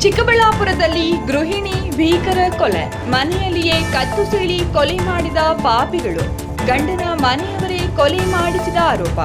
ಚಿಕ್ಕಬಳ್ಳಾಪುರದಲ್ಲಿ ಗೃಹಿಣಿ ಭೀಕರ ಕೊಲೆ. ಮನೆಯಲ್ಲಿಯೇ ಕತ್ತು ಸೀಳಿ ಕೊಲೆ ಮಾಡಿದ ಪಾಪಿಗಳು. ಗಂಡನ ಮನೆಯವರೇ ಕೊಲೆ ಮಾಡಿಸಿದ ಆರೋಪ.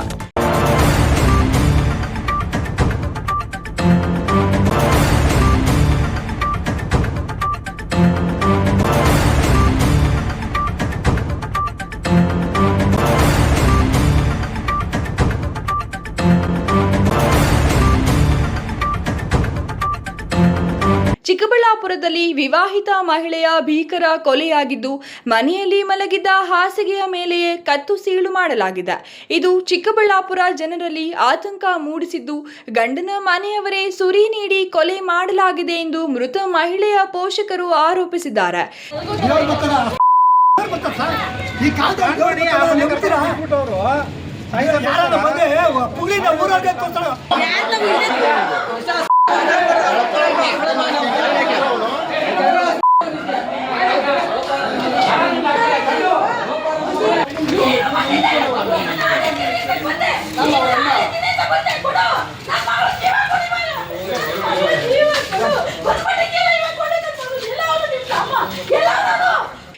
ಚಿಕ್ಕಬಳ್ಳಾಪುರದಲ್ಲಿ ವಿವಾಹಿತ ಮಹಿಳೆಯ ಭೀಕರ ಕೊಲೆಯಾಗಿದ್ದು, ಮನೆಯಲ್ಲಿ ಮಲಗಿದ್ದ ಹಾಸಿಗೆಯ ಮೇಲೆಯೇ ಕತ್ತು ಸೀಳು ಮಾಡಲಾಗಿದೆ. ಇದು ಚಿಕ್ಕಬಳ್ಳಾಪುರ ಜನರಲ್ಲಿ ಆತಂಕ ಮೂಡಿಸಿದ್ದು, ಗಂಡನ ಮನೆಯವರೇ ಸುರಿ ನೀಡಿ ಕೊಲೆ ಮಾಡಲಾಗಿದೆ ಎಂದು ಮೃತ ಮಹಿಳೆಯ ಪೋಷಕರು ಆರೋಪಿಸಿದ್ದಾರೆ.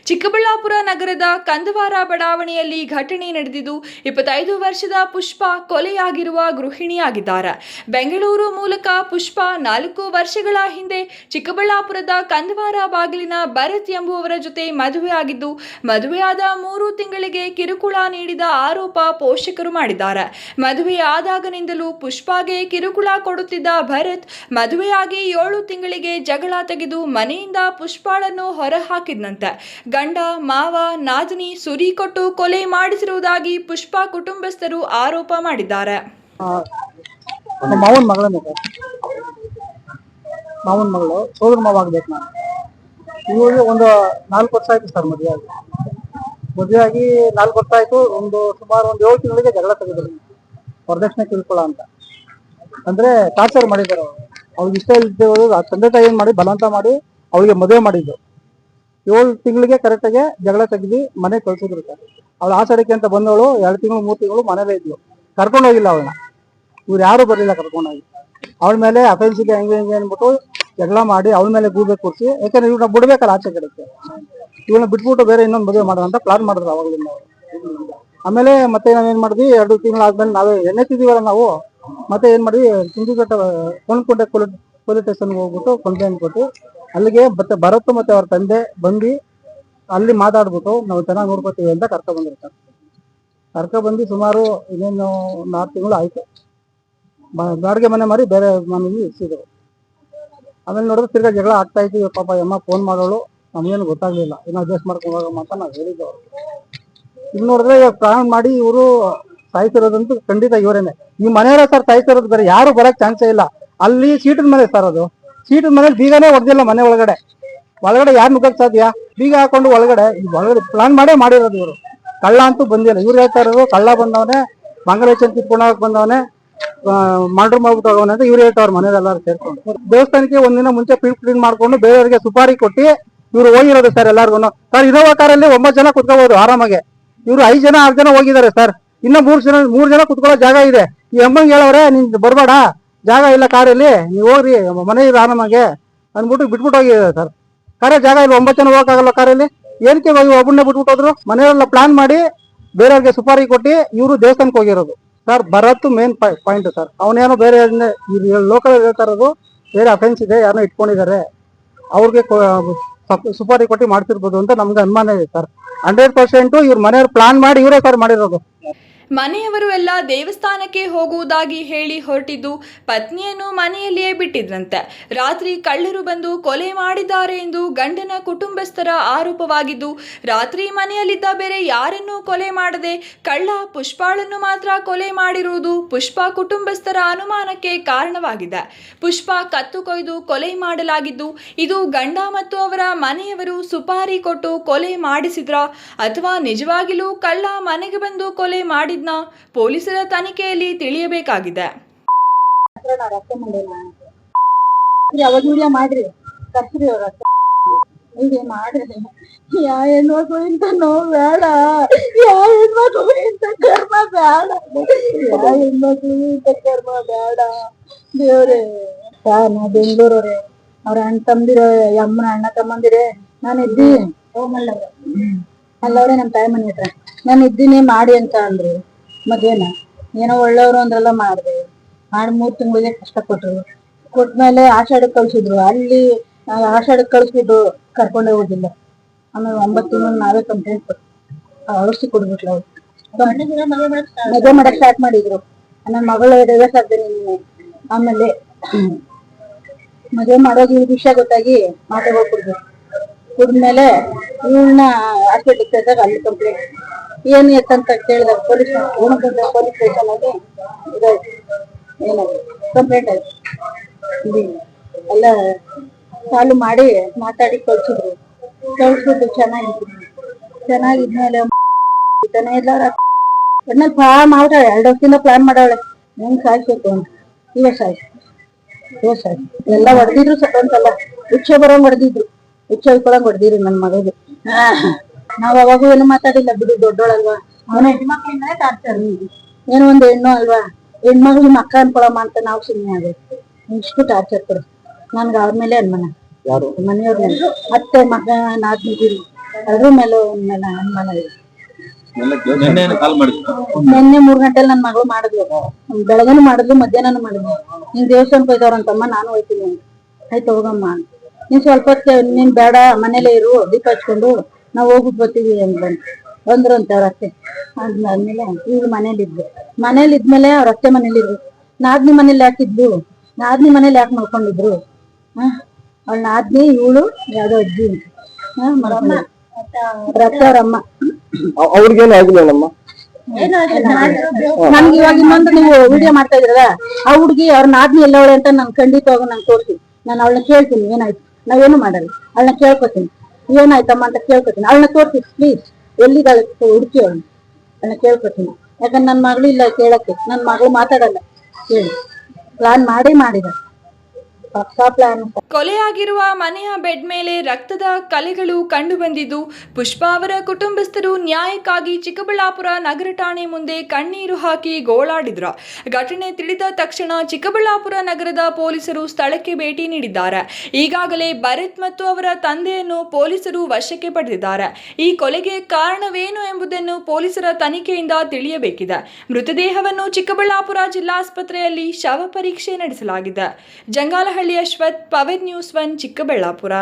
ಚಿಕ್ಕಬಳ್ಳಾಪುರ ನಗರದ ಕಂದವಾರ ಬಡಾವಣೆಯಲ್ಲಿ ಘಟನೆ ನಡೆದಿದ್ದು, 25 ವರ್ಷದ ಪುಷ್ಪ ಕೊಲೆಯಾಗಿರುವ ಗೃಹಿಣಿಯಾಗಿದ್ದಾರೆ. ಬೆಂಗಳೂರು ಮೂಲಕ ಪುಷ್ಪ 4 ವರ್ಷಗಳ ಹಿಂದೆ ಚಿಕ್ಕಬಳ್ಳಾಪುರದ ಕಂದವಾರ ಬಾಗಿಲಿನ ಭರತ್ ಎಂಬುವವರ ಜೊತೆ ಮದುವೆಯಾಗಿದ್ದು, ಮದುವೆಯಾದ 3 ತಿಂಗಳಿಗೆ ಕಿರುಕುಳ ನೀಡಿದ ಆರೋಪ ಪೋಷಕರು ಮಾಡಿದ್ದಾರೆ. ಮದುವೆಯಾದಾಗನಿಂದಲೂ ಪುಷ್ಪಾಗೆ ಕಿರುಕುಳ ಕೊಡುತ್ತಿದ್ದ ಭರತ್ ಮದುವೆಯಾಗಿ 7 ತಿಂಗಳಿಗೆ ಜಗಳ ತೆಗೆದು ಮನೆಯಿಂದ ಪುಷ್ಪಾಳನ್ನು ಹೊರಹಾಕಿದ್ನಂತೆ. ಗಂಡ, ಮಾವ, ನಾದಿನಿ ಸುರಿ ಕೊಟ್ಟು ಕೊಲೆ ಮಾಡಿಸಿರುವುದಾಗಿ ಪುಷ್ಪಾ ಕುಟುಂಬಸ್ಥರು ಆರೋಪ ಮಾಡಿದ್ದಾರೆ. ಮಾವನ ಮಗಳು ಸೋದರ ಮಾವ ಆಗ್ಬೇಕು. ನಾನು ಇವಾಗ ಒಂದು 4 ವರ್ಷ ಆಯ್ತು ಸರ್ ಮದುವೆಯಾಗಿ 4 ವರ್ಷ ಆಯ್ತು. ಸುಮಾರು 7 ತಿಂಗಳಿಗೆ ಜಗಳ ತೆಗೆದ್ರು. ವರದಕ್ಷಿಣೆ ಕಿರುಕುಳ ಅಂತ ಅಂದ್ರೆ ಟಾರ್ಚರ್ ಮಾಡಿದ್ದಾರೆ. ಅವ್ರಿಗೆ ಇಷ್ಟ ಇಲ್ದೇವರು ತಂದೆ ತಾಯಿ ಏನ್ ಮಾಡಿ ಬಲವಂತ ಮಾಡಿ ಅವಳಿಗೆ ಮದುವೆ ಮಾಡಿದ್ದು. 7 ತಿಂಗಳಿಗೆ ಕರೆಕ್ಟಾಗಿ ಜಗಳ ತೆಗೆದು ಮನೆ ಕಳ್ಸಿದ್ರು ಸರ್. ಅವಳು ಆಚರಣೆಗೆ ಅಂತ ಬಂದವಳು 2 ತಿಂಗಳು 3 ತಿಂಗಳು ಮನೇಲೇ ಇದ್ಲು. ಕರ್ಕೊಂಡು ಹೋಗಿಲ್ಲ ಅವಳನ್ನ. ಇವ್ರು ಯಾರು ಬರಲಿಲ್ಲ ಕರ್ಕೊಂಡೋಗಿ. ಅವಳ ಮೇಲೆ ಅಫೆನ್ಸಿಗೆ ಹೆಂಗೆ ಅಂದ್ಬಿಟ್ಟು ಜಗಳ ಮಾಡಿ ಅವಳ ಮೇಲೆ ಗೂಬೆ ಕೂರಿಸಿ, ಯಾಕಂದ್ರೆ ಇವ್ರನ್ನ ಬಿಡ್ಬೇಕಲ್ಲ ಆಚೆ ಕಡೆಗೆ. ಇವನ್ನ ಬಿಟ್ಬಿಟ್ಟು ಬೇರೆ ಇನ್ನೊಂದು ಮದುವೆ ಮಾಡೋಣ ಅಂತ ಪ್ಲಾನ್ ಮಾಡಿದ್ರು ಅವಾಗಲಿಂದ. ಆಮೇಲೆ ಮತ್ತೆ ನಾವೇನ್ ಮಾಡಿದ್ವಿ, 2 ತಿಂಗಳಾದ್ಮೇಲೆ ನಾವೇ ಎಣ್ಣೆತ್ತಿದೀವಲ್ಲ ನಾವು, ಮತ್ತೆ ಏನ್ ಮಾಡಿದ್ವಿ, ಸಿಂಧುಘಟ್ಟ ಕೊಂಡ್ಕೊಂಡೆ ಪೊಲೀಸ್ ಸ್ಟೇಷನ್ಗೆ ಹೋಗ್ಬಿಟ್ಟು ಕಂಪ್ಲೇಂಟ್ ಕೊಟ್ಟು ಅಲ್ಲಿಗೆ ಮತ್ತೆ ಭರತ್ ಮತ್ತೆ ಅವ್ರ ತಂದೆ ಬಂದು ಅಲ್ಲಿ ಮಾತಾಡ್ಬಿಟ್ಟು ನಾವು ಚೆನ್ನಾಗಿ ನೋಡ್ಕೋತೀವಿ ಅಂತ ಕರ್ಕೊಂಡ್ಬಂದಿರ್ತಾರೆ. ಕರ್ಕೊಂಡ್ಬಂದು ಸುಮಾರು ಇನ್ನೇನು 4 ತಿಂಗಳು ಆಯ್ತು. ಬಾಡಿಗೆ ಮನೆ ಮಾರಿ ಬೇರೆ ಮನೇಲಿ ಇರಿಸಿದ್ರು. ಆಮೇಲೆ ನೋಡಿದ್ರೆ ತಿರ್ಗಾ ಜಗಳ ಆಗ್ತಾ ಇತ್ತು. ಪಾಪ ಅಮ್ಮ ಫೋನ್ ಮಾಡೋಳು, ನಮಗೇನು ಗೊತ್ತಾಗ್ಲಿಲ್ಲ, ಇನ್ನೂ ಅಡ್ಜಸ್ಟ್ ಮಾಡ್ಕೊಂಡು ಹೋಗಮ್ಮ ಅಂತ ನಾವು ಹೇಳಿದ್ದೆವು. ಈಗ ನೋಡಿದ್ರೆ ಇವಾಗ ಪ್ಲಾನ್ ಮಾಡಿ ಇವರು ಸಾಯ್ತಿರೋದಂತೂ ಖಂಡಿತ ಇವರೇನೆ. ಈ ಮನೆಯವರ ಸರ್ ಸಾಯ್ತಿರೋದು, ಬೇರೆ ಯಾರು ಬರಕ್ ಚಾನ್ಸೇ ಇಲ್ಲ. ಅಲ್ಲಿ ಸೀಟಿನ ಮೇಲೆ ಸರ್, ಅದು ಸೀಟಿನ ಮನೇಲಿ ಬೀಗನೇ ಹೊಡೆದಿಲ್ಲ. ಮನೆ ಒಳಗಡೆ ಯಾರು ನುಗ್ಗಕ್ ಸಾಧ್ಯ? ಬೀಗ ಹಾಕೊಂಡು ಒಳಗಡೆ ಪ್ಲಾನ್ ಮಾಡೇ ಮಾಡಿರೋದು ಇವರು. ಕಳ್ಳ ಅಂತೂ ಬಂದಿಲ್ಲ. ಇವ್ರು ಹೇಳ್ತಾ ಇರೋದು ಕಳ್ಳ ಬಂದವನೇ, ಮಂಗಲೇಶನ್ ಕಿತ್ಕೊಂಡೋಗಕ್ ಬಂದವನೇ, ಮರ್ಡರ್ ಮಾಡ್ಬಿಟ್ಟು ಹೋಗೋನೆ ಅಂತ ಇವ್ರು ಹೇಳ್ತಾವ್ರ. ಮನೇಲೆಲ್ಲರೂ ಸೇರ್ಕೊಂಡು ದೇವಸ್ಥಾನಕ್ಕೆ ಒಂದಿನ ಮುಂಚೆ ಕ್ಲೀನ್ ಮಾಡ್ಕೊಂಡು ಬೇರೆಯವರಿಗೆ ಸುಪಾರಿ ಕೊಟ್ಟು ಇವ್ರು ಹೋಗಿರೋದು ಸರ್. ಎಲ್ಲಾರ್ಗು ಸರ್ ಇನೋವಾ ಕಾರಲ್ಲಿ 9 ಜನ ಕುತ್ಕೋಬಹುದು ಆರಾಮಾಗೆ. ಇವ್ರು 5 ಜನ 6 ಜನ ಹೋಗಿದ್ದಾರೆ ಸರ್. ಇನ್ನ 3 ಜನ ಕುತ್ಕೊಳ್ಳೋ ಜಾಗ ಇದೆ. ಈ ಅಮ್ಮಂಗೆ ಹೇಳವ್ರೆ, ನೀನ್ ಬರ್ಬೇಡ, ಜಾಗ ಇಲ್ಲ ಕಾರಲ್ಲಿ, ನೀವು ಹೋಗ್ರಿ ಮನೆ ಇದೆ ಆರಾಮಾಗೆ ಅಂದ್ಬಿಟ್ಟು ಬಿಟ್ಬಿಟ್ಟು ಹೋಗಿದ್ದಾರೆ ಸರ್. ಕಾರೇ ಜಾಗ ಇಲ್ಲ, 9 ಜನ ಹೋಗಕ್ಕಾಗಲ್ಲ ಕಾರಲ್ಲಿ. ಏನಕ್ಕೆ ಒಬ್ಬನೇ ಬಿಟ್ಬಿಟ್ಟು ಹೋದ್ರು? ಮನೆಯಲ್ಲ ಪ್ಲಾನ್ ಮಾಡಿ ಬೇರೆಯವ್ರಿಗೆ ಸುಪಾರಿ ಕೊಟ್ಟು ಇವರು ದೇವಸ್ಥಾನಕ್ಕೆ ಹೋಗಿರೋದು sir. Bharath main point sir. ಅವನೇನೋ ಬೇರೆ ಲೋಕಲ್ ಹೇಳ್ತಾ ಇರೋದು ಬೇರೆ ಅಫೆನ್ಸ್ ಇದೆ, ಯಾರನ್ನೋ ಇಟ್ಕೊಂಡಿದ್ದಾರೆ, ಅವ್ರಿಗೆ ಸುಪಾರಿ ಕೊಟ್ಟು ಮಾಡ್ತಿರ್ಬೋದು ಅಂತ ನಮ್ಗೆ ಅನುಮಾನ ಇದೆ ಸರ್. 100% ಇವ್ರ ಮನೆಯವ್ರು ಪ್ಲಾನ್ ಮಾಡಿ ಇವರೇ ಸರ್ ಮಾಡಿರೋದು. ಮನೆಯವರು ಎಲ್ಲ ದೇವಸ್ಥಾನಕ್ಕೆ ಹೋಗುವುದಾಗಿ ಹೇಳಿ ಹೊರಟಿದ್ದು, ಪತ್ನಿಯನ್ನು ಮನೆಯಲ್ಲಿಯೇ ಬಿಟ್ಟಿದ್ರಂತೆ. ರಾತ್ರಿ ಕಳ್ಳರು ಬಂದು ಕೊಲೆ ಮಾಡಿದ್ದಾರೆ ಎಂದು ಗಂಡನ ಕುಟುಂಬಸ್ಥರ ಆರೋಪವಾಗಿದ್ದು, ರಾತ್ರಿ ಮನೆಯಲ್ಲಿದ್ದ ಬೇರೆ ಯಾರನ್ನೂ ಕೊಲೆ ಮಾಡದೆ ಕಳ್ಳ ಪುಷ್ಪಾಳನ್ನು ಮಾತ್ರ ಕೊಲೆ ಮಾಡಿರುವುದು ಪುಷ್ಪಾ ಕುಟುಂಬಸ್ಥರ ಅನುಮಾನಕ್ಕೆ ಕಾರಣವಾಗಿದೆ. ಪುಷ್ಪಾ ಕತ್ತು ಕೊಯ್ದು ಕೊಲೆ ಮಾಡಲಾಗಿದ್ದು, ಇದು ಗಂಡ ಮತ್ತು ಅವರ ಮನೆಯವರು ಸುಪಾರಿ ಕೊಟ್ಟು ಕೊಲೆ ಮಾಡಿಸಿದ್ರ ಅಥವಾ ನಿಜವಾಗಿಯೂ ಕಳ್ಳ ಮನೆಗೆ ಬಂದು ಕೊಲೆ ಮಾಡಿದ್ನ ಪೊಲೀಸರ ತನಿಖೆಯಲ್ಲಿ ತಿಳಿಯಬೇಕಾಗಿದೆ. ಯಾ ಹೆಣ್ಮಕ್ಳು ಇಂತ ನೋವು ಬೇಡ, ಯಾ ಹೆಣ್ಮಕ್ಳು ಇಂತ ಕರ್ಮ ಬೇಡ, ಯಾ ಹೆಣ್ಮಕ್ಳು ಇಂತ ಕರ್ಮ ಬೇಡ ದೇವ್ರೆ. ನಾ ಬೆಂಗಳೂರವ್ರೆ, ಅವ್ರ ಅಣ್ಣ ತಮ್ಮದಿರೋ ಅಮ್ಮನ ಅಣ್ಣ ತಮ್ಮಂದಿರೇ ನಾನು ಇದ್ದಿ ಅಲ್ಲವ್ರೆ ನಮ್ಮ ತಾಯಿ ಮನೆ ಹತ್ರ ನಾನು ಇದ್ದೀನಿ ಮಾಡಿ ಅಂತ ಅಂದ್ರು. ಮದ್ವೆನ ಏನೋ ಒಳ್ಳೆಯವ್ರು ಅಂದ್ರೆಲ್ಲ ಮಾಡಿದೆ. ಮಾಡಿ 3 ತಿಂಗಳಿಗೆ ಕಷ್ಟಪಟ್ರು. ಕೊಟ್ಮೇಲೆ ಆಷಾಢಕ್ಕೆ ಕಳ್ಸಿದ್ರು. ಅಲ್ಲಿ ಆಷಾಢಕ್ಕೆ ಕಳ್ಸ್ಬಿಟ್ಟು ಕರ್ಕೊಂಡೇ ಹೋಗಿಲ್ಲ. ಆಮೇಲೆ 9 ತಿಂಗಳು ನಾವೇ ಕಂಪ್ಲೇಂಟ್ ಕೊಟ್ಟು ಔಷಧಿ ಕೊಡ್ಬಿಟ್ಲು ಅವ್ರು. ಮದುವೆ ಮಾಡಕ್ ಸ್ಟಾರ್ಟ್ ಮಾಡಿದ್ರು. ನನ್ನ ಮಗಳು ಡೈವರ್ಸ್ ಆಗ್ತೇನೆ ನೀನು. ಆಮೇಲೆ ಮದುವೆ ಮಾಡೋದು ಈ ವಿಷಯ ಗೊತ್ತಾಗಿ ಮಾತಾಗ ಹೋಗ್ಬಿಡ್ದು. ಕುಡಿದ್ಮೇಲೆ ಇವಳನ್ನ ಹಾಸ್ಪಿಟ್ಲಿಗೆ ಸೇರಿದಾಗ ಅಲ್ಲಿ ಕಂಪ್ಲೇಂಟ್ ಏನು ಎತ್ತಂತ ಕೇಳಿದಾಗ ಪೊಲೀಸ್ ಸ್ಟೇಷನ್ ಅಲ್ಲಿ ಇದಾಯ್ತು. ಏನಾಯ್ತು ಕಂಪ್ಲೇಂಟ್ ಆಯ್ತು. ಎಲ್ಲ ಚಾಲು ಮಾಡಿ ಮಾತಾಡಿ ಕಳ್ಸಿದ್ರು. ಕಳ್ಸ್ಬಿಟ್ಟು ಚೆನ್ನಾಗಿದ್ಮೇಲೆ ಎಲ್ಲಾರ ಒಟ್ನಲ್ಲಿ ಪ್ಲಾನ್ ಮಾಡ್ತಾಳೆ. 2 ವರ್ಷದಿಂದ ಪ್ಲಾನ್ ಮಾಡವಳೆ ಹೆಂಗ್ ಸಾಯ್ಬೇಕು ಅಂತ. ಇವೇ ಸಾಯ್ತು ಎಲ್ಲ ಹೊಡೆದಿದ್ರು ಸತ್ತಂತಲ್ಲ. ಹುಚ್ಚೆ ಬರೋಂಗ್ ಹೊಡೆದಿದ್ರು. ಹುಚ್ಚೆ ಹೊಯ್ಕೊಳಂಗ್ ಹೊಡೆದಿದ್ರು ನನ್ ಮಗಳಿಗೆ. ನಾವ್ ಅವಾಗೂ ಏನು ಮಾತಾಡಿಲ್ಲ ಬಿಡು, ದೊಡ್ಡೋಳಲ್ವಾ. ಅವನ ಹೆಣ್ಮಕ್ಳಿಂದಾನೆ ಟಾರ್ಚರ್. ಏನೋ ಒಂದು ಹೆಣ್ಣು ಅಲ್ವಾ, ಹೆಣ್ಮಗ್ಳು ನಿಮ್ಮ ಅಕ್ಕ ಅನ್ಕೊಳಮ್ಮ ಅಂತ ನಾವು ಸುಮ್ಮನೆ ಆಗೋದು. ಇಷ್ಟು ಟಾರ್ಚರ್ ಕೊಡು ನನ್ಗೆ. ಅವ್ರ ಮೇಲೆ ಅನುಮಾನ, ಮನೆಯವ್ರ ಮೇಲೆ, ಅತ್ತೆ ಮಗ ನಾದ್ನಿಗಿರಿ ಅದ್ರ ಮೇಲೆ ಅನುಮಾನ ಇದೆ. ನಿನ್ನೆ 3 ಗಂಟೆಲಿ ನನ್ ಮಗಳು ಮಾಡಿದ್ಲು. ಬೆಳಗ್ಗೆನು ಮಾಡಿದ್ಲು, ಮಧ್ಯಾಹ್ನನು ಮಾಡಿದ್ಲು. ನೀನ್ ದೇವಸ್ಥಾನಕ್ಕೆ ಹೋಯ್ತವ್ರಂತಮ್ಮ, ನಾನು ಹೋಯ್ತೀನಿ ಅಂತ. ಆಯ್ತು ಹೋಗಮ್ಮ, ನೀನ್ ಸ್ವಲ್ಪ ಹೊತ್ತು ನೀನ್ ಬೇಡ ಮನೇಲೇ ಇರು, ದೀಪ ಹಚ್ಕೊಂಡು ನಾವ್ ಹೋಗ್ಬಿಟ್ಟು ಬರ್ತೀವಿ ಅಂತ ಬಂದ್ರು ಅಂತ ಅವ್ರ ಅತ್ತೆ. ಅದಾದ್ಮೇಲೆ ಈಗ ಮನೇಲಿ ಇದ್ಮೇಲೆ ಅವ್ರ ಅತ್ತೆ ಮನೇಲಿದ್ರು. ನಾದ್ನಿ ಮನೇಲಿ ಯಾಕಿದ್ಲು, ನಾದ್ನಿ ಮನೇಲಿ ಯಾಕೆ ಮಾಡ್ಕೊಂಡಿದ್ರು? ಅವಳ ನಾದ್ನಿ ಇವಳು ಯಾವ್ದೋ ಅಜ್ಜಿ ರತ್ತ ಅವ್ರಮ್ಮ. ಅವ್ರಿಗೇನು ಆಗಿಲ್ಲಮ್ಮ. ನನ್ಗೆ ಇವಾಗ ಇನ್ನೊಂದು ನೀವು ವಿಡಿಯೋ ಮಾಡ್ತಾ ಇದ್ರಲ್ಲ, ಆ ಹುಡ್ಗಿ ಅವ್ರ ನಾದ್ನಿ ಎಲ್ಲವಳೆ ಅಂತ ನನ್ ಖಂಡಿತವಾಗ ನಾನು ತೋರಿಸಿ. ನಾನು ಅವಳನ್ನ ಕೇಳ್ತೀನಿ ಏನಾಯ್ತು. ನಾವೇನು ಮಾಡಲ್ಲ, ಅವಳನ್ನ ಕೇಳ್ಕೊತೀನಿ ಏನಾಯ್ತಮ್ಮ ಅಂತ ಕೇಳ್ಕೊತೀನಿ. ಅವಳನ್ನ ತೋರಿಸಿ ಪ್ಲೀಸ್, ಎಲ್ಲಿದ್ದಾಳೆ ಹುಡುಕಿ ಅವಳನ್ನ ಕೇಳ್ಕೊತೀನಿ. ಯಾಕಂದ್ರೆ ನನ್ ಮಗಳು ಇಲ್ಲ ಕೇಳಕ್ಕೆ. ನನ್ ಮಗಳು ಮಾತಾಡಲ್ಲ ಹೇಳಿ. ಪ್ಲಾನ್ ಮಾಡಿದ ಕೊಲೆಯಾಗಿರುವ ಮನೆಯ ಬೆಡ್ ಮೇಲೆ ರಕ್ತದ ಕಲೆಗಳು ಕಂಡು ಬಂದಿದ್ದು, ಪುಷ್ಪಾ ಅವರ ಕುಟುಂಬಸ್ಥರು ನ್ಯಾಯಕ್ಕಾಗಿ ಚಿಕ್ಕಬಳ್ಳಾಪುರ ನಗರ ಠಾಣೆ ಮುಂದೆ ಕಣ್ಣೀರು ಹಾಕಿ ಗೋಳಾಡಿದ್ರು. ಘಟನೆ ತಿಳಿದ ತಕ್ಷಣ ಚಿಕ್ಕಬಳ್ಳಾಪುರ ನಗರದ ಪೊಲೀಸರು ಸ್ಥಳಕ್ಕೆ ಭೇಟಿ ನೀಡಿದ್ದಾರೆ. ಈಗಾಗಲೇ ಭರತ್ ಮತ್ತು ಅವರ ತಂದೆಯನ್ನು ಪೊಲೀಸರು ವಶಕ್ಕೆ ಪಡೆದಿದ್ದಾರೆ. ಈ ಕೊಲೆಗೆ ಕಾರಣವೇನು ಎಂಬುದನ್ನು ಪೊಲೀಸರ ತನಿಖೆಯಿಂದ ತಿಳಿಯಬೇಕಿದೆ. ಮೃತದೇಹವನ್ನು ಚಿಕ್ಕಬಳ್ಳಾಪುರ ಜಿಲ್ಲಾಸ್ಪತ್ರೆಯಲ್ಲಿ ಶವ ಪರೀಕ್ಷೆ ನಡೆಸಲಾಗಿದೆ. Jangalahalli Ashwath, power news 1 Chikkaballapur.